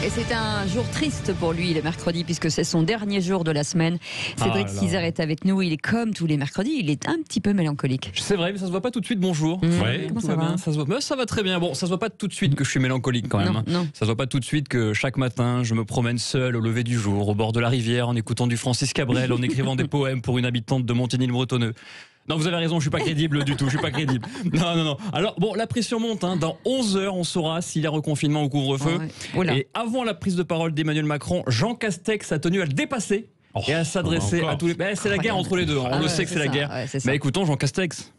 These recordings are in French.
Et c'est un jour triste pour lui, le mercredi, puisque c'est son dernier jour de la semaine. Cédric Cizer est avec nous. Il est comme tous les mercredis, il est un petit peu mélancolique. C'est vrai, mais ça se voit pas tout de suite. Bonjour. Comment ça va bien, ça se voit. Mais ça va très bien. Bon, ça se voit pas tout de suite que je suis mélancolique quand même. Non. Ça se voit pas tout de suite que chaque matin, je me promène seul au lever du jour, au bord de la rivière, en écoutant du Francis Cabrel, en écrivant des poèmes pour une habitante de Montigny-le-Bretonneux. Non, vous avez raison, je suis pas crédible du tout, je suis pas crédible. Non. Alors, bon, la pression monte, hein. Dans 11 heures, on saura s'il y a reconfinement ou couvre-feu. Et avant la prise de parole d'Emmanuel Macron, Jean Castex a tenu à le dépasser et à s'adresser à tous les... c'est la guerre entre les deux, on le sait que c'est la guerre. Mais écoutons Jean Castex.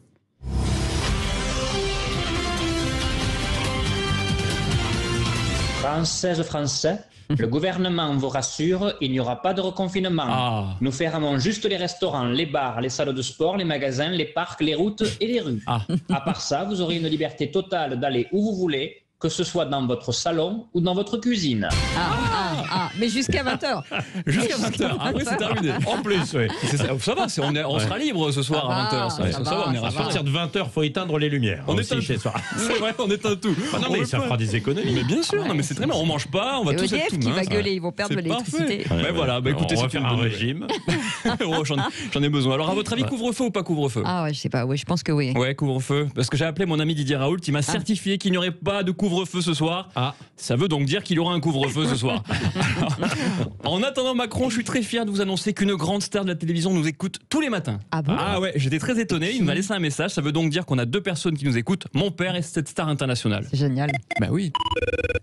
Françaises, Français, le gouvernement vous rassure, il n'y aura pas de reconfinement. Nous fermons juste les restaurants, les bars, les salles de sport, les magasins, les parcs, les routes et les rues. À part ça, vous aurez une liberté totale d'aller où vous voulez, que ce soit dans votre salon ou dans votre cuisine. Mais jusqu'à 20h. Jusqu'à 20h. Après, c'est terminé. En plus, oui. Ça va, on sera libre ce soir à 20h. Ça va, à partir de 20h, il faut éteindre les lumières. On éteint chez soi. C'est vrai, on éteint tout. Non, mais ça fera des économies. Mais bien sûr, non, mais c'est très bien. On mange pas, on va tous être tout qui mince. va gueuler, ils vont perdre de l'électricité. Mais voilà, écoutez, on va faire un régime. J'en ai besoin. Alors, à votre avis, couvre-feu ou pas couvre-feu? Je sais pas, je pense que oui. Ouais, couvre-feu. Parce que j'ai appelé mon ami Didier Raoult, il m'a certifié qu'il n'y aurait pas de couvre-feu ce soir. Ça veut donc dire qu'il y aura un couvre-feu ce soir. Alors, en attendant Macron, je suis très fier de vous annoncer qu'une grande star de la télévision nous écoute tous les matins. Ah bon? Ouais, j'étais très étonné, il m'a laissé un message, ça veut donc dire qu'on a 2 personnes qui nous écoutent, mon père et cette star internationale. C'est génial. Bah oui.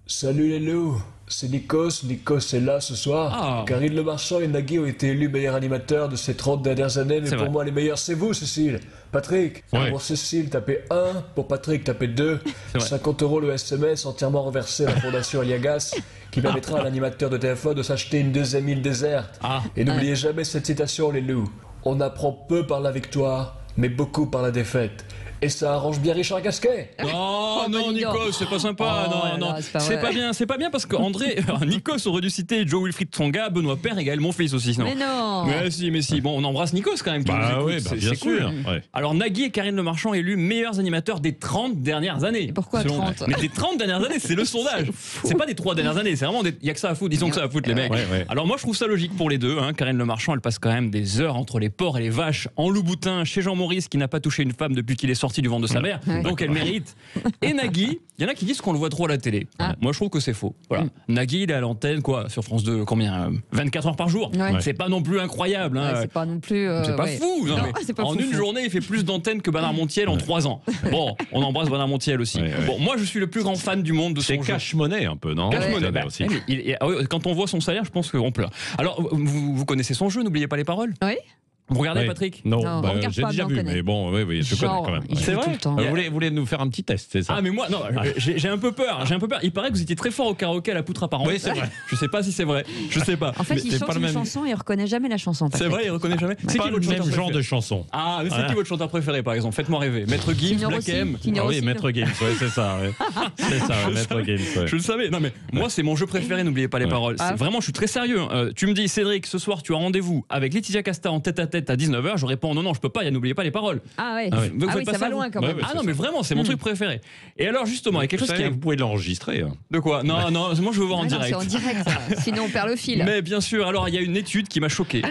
Salut les loups, c'est Nikos. Nikos est là ce soir. Karine Le Marchand et Nagui ont été élus meilleurs animateurs de ces 30 dernières années, mais pour moi les meilleurs c'est vous, Cécile. Patrick, pour Cécile, tapez 1, pour Patrick, tapez 2. 50 € le SMS entièrement reversé à la fondation Aliagas, qui permettra à l'animateur de TF1 de s'acheter une deuxième île déserte. Et n'oubliez jamais cette citation, les loups. On apprend peu par la victoire, mais beaucoup par la défaite. Et ça arrange bien Richard Gasquet. Non, Nikos, c'est pas sympa. Non, c'est pas bien parce qu'André, Nikos aurait dû citer Joe Wilfried Tsonga, Benoît Père et Gaël Monfils aussi. Mais non. Mais si. Bon, on embrasse Nikos quand même. Bien sûr. Cool. Alors, Nagui et Karine Le Marchand élus meilleurs animateurs des 30 dernières années. Et pourquoi 30? Mais des 30 dernières années, c'est le sondage. C'est pas des 3 dernières années, c'est vraiment il y a que ça à foutre. Disons que ça à foutre les mecs. Alors moi, je trouve ça logique pour les deux. Karine Le Marchand, elle passe quand même des heures entre les porcs et les vaches en Louboutin chez Jean Maurice qui n'a pas touché une femme depuis qu'il est sorti du ventre de sa mère. Donc elle mérite. Et Nagui, il y en a qui disent qu'on le voit trop à la télé. Moi je trouve que c'est faux. Voilà. Nagui, il est à l'antenne sur France 2 combien 24 heures par jour. C'est pas non plus incroyable. C'est pas non plus. C'est pas fou. En une journée, il fait plus d'antennes que Bernard Montiel en 3 ans. Bon, on embrasse Bernard Montiel aussi. Bon, moi je suis le plus grand fan du monde de son jeu. C'est cash-money un peu, non? Cash-money aussi. Quand on voit son salaire, je pense qu'on pleure. Alors, vous connaissez son jeu, n'oubliez pas les paroles? Oui. Vous regardez, Patrick? Non, j'ai déjà vu, mais bon, je connais quand même. C'est vrai. Vous voulez nous faire un petit test, c'est ça? Mais moi, non, j'ai un peu peur. Il paraît que vous étiez très fort au karaoké à la poutre apparente. Oui, c'est vrai. Je sais pas si c'est vrai. Je sais pas. En fait, il chante une chanson et il reconnaît jamais la chanson. C'est vrai, il reconnaît jamais. C'est qui votre même genre de chanson? Mais c'est qui votre chanteur préféré, par exemple? Faites-moi rêver. Maître Gims, Black M. Oui, Maître Gims, c'est ça. C'est ça, Maître Gims. Je le savais. Non, mais moi, c'est mon jeu préféré, n'oubliez pas les paroles. Vraiment, je suis très sérieux. Tu me dis, Cédric, ce soir, tu as rendez-vous avec Laetitia Casta en tête-à-tête à 19h. Je réponds, non, je peux pas, n'oubliez pas les paroles. Oui, ça va loin quand même. Non, mais vraiment, c'est mon truc préféré. Et alors, justement, il y a quelque chose qui. Vous pouvez l'enregistrer. De quoi? Non, moi, je veux voir en direct. C'est en direct, sinon on perd le fil. Mais bien sûr, alors, il y a une étude qui m'a choqué.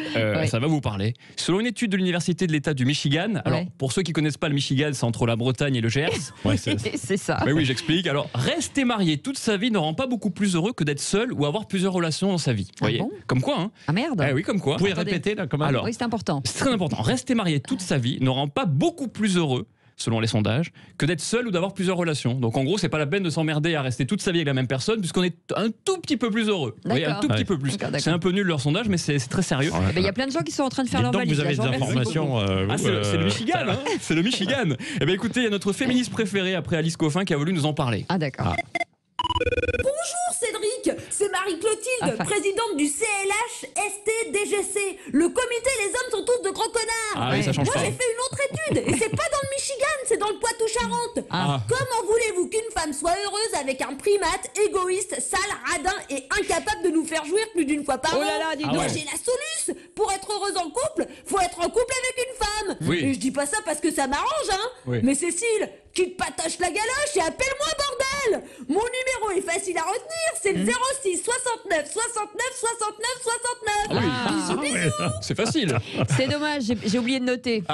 Ça va vous parler. Selon une étude de l'université de l'État du Michigan, alors, pour ceux qui connaissent pas le Michigan, c'est entre la Bretagne et le Gers. C'est ça. Mais oui, j'explique. Alors, rester marié toute sa vie ne rend pas beaucoup plus heureux que d'être seul ou avoir plusieurs relations dans sa vie. Vous voyez? Comme quoi, hein? Ah merde. Oui, comme quoi. Vous pouvez répéter là, comment? Alors, oui, c'est important. C'est très important. Rester marié toute sa vie ne rend pas beaucoup plus heureux, selon les sondages, que d'être seul ou d'avoir plusieurs relations. Donc en gros, c'est pas la peine de s'emmerder à rester toute sa vie avec la même personne, puisqu'on est un tout petit peu plus heureux. Vous voyez, un tout petit peu plus. C'est un peu nul leur sondage, mais c'est très sérieux. Il y a plein de gens qui sont en train de faire leur valise. Vous avez des informations. C'est le Michigan, hein. C'est le Michigan. Écoutez, il y a notre féministe préférée après Alice Coffin qui a voulu nous en parler. D'accord. Bonjour Cédric, c'est Marie-Clotilde, présidente du CLH-ST-DGC. Le comité des hommes sont tous de gros connards. Ça change Moi pas. j'ai fait une autre étude et c'est pas dans le Michigan, c'est dans le Poitou-Charentes. Comment voulez-vous qu'une femme soit heureuse avec un primate égoïste, sale, radin et incapable de nous faire jouir plus d'une fois par an? Moi j'ai la soluce. Pour être heureuse en couple, faut être en couple avec une femme. Et je dis pas ça parce que ça m'arrange, hein. Mais Cécile, quitte patoche la galoche et appelle-moi bordel. Mon numéro est facile à retenir. retenir, c'est le 06 69 69 69 69. C'est facile. C'est dommage, j'ai oublié de noter.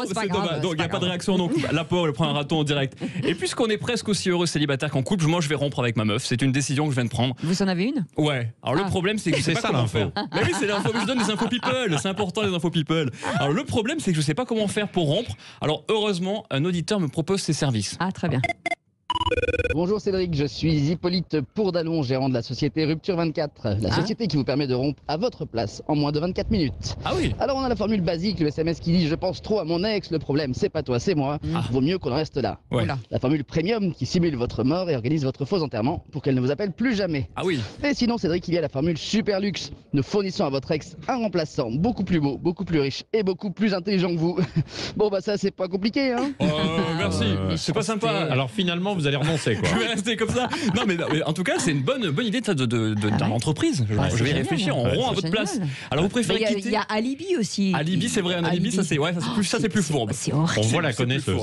C'est pas grave. Donc il n'y a pas de réaction, donc la pauvre, elle prend un raton en direct. Et puisqu'on est presque aussi heureux célibataire qu'en couple, moi je vais rompre avec ma meuf. C'est une décision que je viens de prendre. Vous en avez une? Ouais. Alors le problème, c'est que je sais pas comment faire. Mais oui, c'est l'info. Je donne des infos people. C'est important, les infos people. Alors le problème, c'est que je sais pas comment faire pour rompre. Alors heureusement, un auditeur me propose ses services. Ah, très bien. Bonjour Cédric, je suis Hippolyte Pourdalon, gérant de la société Rupture 24, la société qui vous permet de rompre à votre place en moins de 24 minutes. Ah oui. Alors on a la formule basique, le SMS qui dit je pense trop à mon ex, le problème c'est pas toi, c'est moi, vaut mieux qu'on reste là. Ouais. La formule premium qui simule votre mort et organise votre faux enterrement pour qu'elle ne vous appelle plus jamais. Ah oui. Et sinon Cédric, il y a la formule super luxe, nous fournissons à votre ex un remplaçant beaucoup plus beau, beaucoup plus riche et beaucoup plus intelligent que vous. Bon bah ça c'est pas compliqué hein. Merci, c'est pas sympa. Alors finalement vous allez renoncer quoi. Je vais rester comme ça. Non mais en tout cas c'est une bonne idée dans l'entreprise. Je vais y réfléchir. On rompt à votre place. Alors vous préférez quitter? Il y a Alibi aussi. Alibi, c'est vrai, un alibi, ça c'est plus fourbe. On voit la connaisseuse.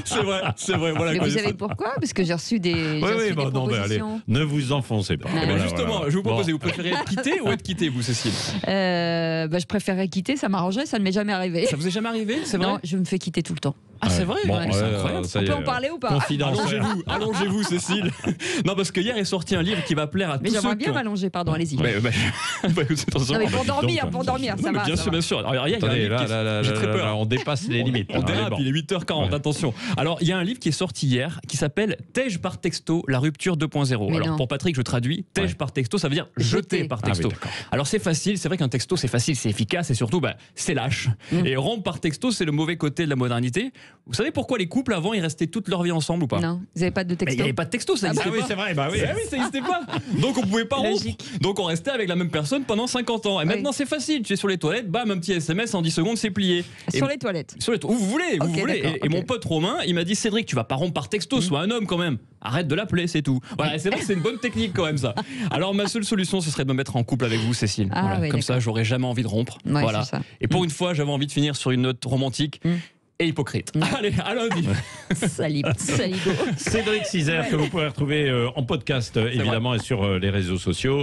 C'est vrai. Voilà. Mais vous savez pourquoi? Parce que j'ai reçu des. Oui, non, mais allez, ne vous enfoncez pas. Justement, je vais vous proposer. Vous préférez être quitté ou être quitté, vous, Cécile? Je préférerais quitter. Ça m'arrangerait. Ça ne m'est jamais arrivé. Ça vous est jamais arrivé? C'est vrai? Non, je me fais quitter tout le temps. Ah, c'est vrai? C'est incroyable. On peut en parler ou pas? Allongez-vous, Cécile. Non, parce que hier est sorti un livre qui va plaire à tous ceux qui. Mais j'aimerais bien m'allonger, pardon, allez-y. Non, mais pour dormir, ça va. Bien sûr. Alors, hier, j'ai très peur. On dépasse les limites. On dérape, il est 8h40, attention. Alors, il y a un livre qui est sorti hier qui s'appelle T'ai-je par texto, la rupture 2.0. Alors, pour Patrick, je traduis. T'ai-je par texto, ça veut dire jeter par texto. Alors, c'est facile, c'est vrai qu'un texto, c'est facile, c'est efficace et surtout, c'est lâche. Et rompre par texto, c'est le mauvais côté de la modernité. Vous savez pourquoi les couples avant ils restaient toute leur vie ensemble ou pas? Non, vous n'avez pas de texto. Il n'y avait pas de texto, ça n'existait pas. Oui, c'est vrai, ça n'existait pas. Donc on pouvait pas rompre. Donc on restait avec la même personne pendant 50 ans. Et maintenant c'est facile, tu es sur les toilettes, bam, un petit SMS en 10 secondes, c'est plié. Sur les toilettes. Où vous voulez, Et mon pote Romain, il m'a dit Cédric, tu vas pas rompre par texto, sois un homme quand même. Arrête de l'appeler, c'est tout. Voilà, et c'est vrai que c'est une bonne technique quand même ça. Alors ma seule solution, ce serait de me mettre en couple avec vous, Cécile. Comme ça, j'aurais jamais envie de rompre. Voilà. Et pour une fois, j'avais envie de finir sur une note romantique. Et hypocrite. Allez, à lundi. Saligo. Cédric Cizer que vous pouvez retrouver en podcast évidemment et sur les réseaux sociaux.